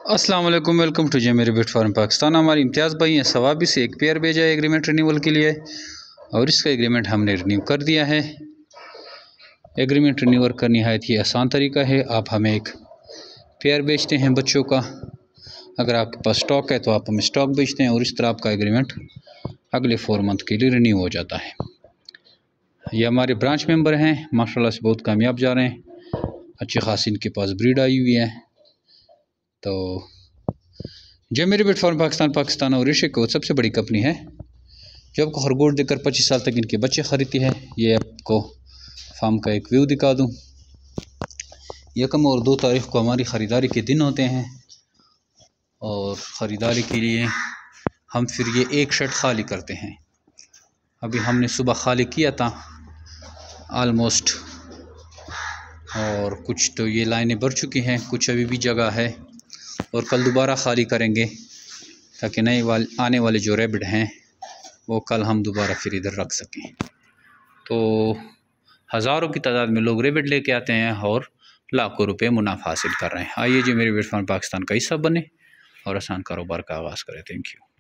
अस्सलाम वालेकुम, welcome to जे मेरे बिट फार्म पाकिस्तान। हमारी इम्तियाज़ भाई हैं सवाबी से एक पेयर भेजा है एग्रीमेंट रिन्यूअल के लिए और इसका एग्रीमेंट हमने रिन्यू कर दिया है। एग्रीमेंट रिन्यूअल का नहायत ही आसान तरीका है। आप हमें एक पेयर बेचते हैं बच्चों का, अगर आपके पास स्टॉक है तो आप हमें स्टॉक बेचते हैं और इस तरह आपका एग्रीमेंट अगले 4 मंथ के लिए रिन्यू हो जाता है। ये हमारे ब्रांच मेंबर हैं, माशाल्लाह से बहुत कामयाब जा रहे हैं, अच्छी खासी इनके पास ब्रीड आई हुई है। तो जो मेरे बिट फार्म पाकिस्तान और एशिया की सबसे बड़ी कंपनी है जो आपको खरगोश देकर 25 साल तक इनके बच्चे खरीदती है। ये आपको फार्म का एक व्यू दिखा दूँ। 1 और 2 तारीख को हमारी ख़रीदारी के दिन होते हैं और ख़रीदारी के लिए हम फिर ये एक शेड खाली करते हैं। अभी हमने सुबह खाली किया था आलमोस्ट, और कुछ तो ये लाइनें भर चुकी हैं, कुछ अभी भी जगह है और कल दोबारा खाली करेंगे ताकि आने वाले जो रैबिट हैं वो कल हम दोबारा फिर इधर रख सकें। तो हज़ारों की तादाद में लोग रैबिट लेके आते हैं और लाखों रुपए मुनाफा हासिल कर रहे हैं। आइए जी मेरे बिट फार्म पाकिस्तान का हिस्सा बने और आसान कारोबार का आगाज़ करें। Thank you.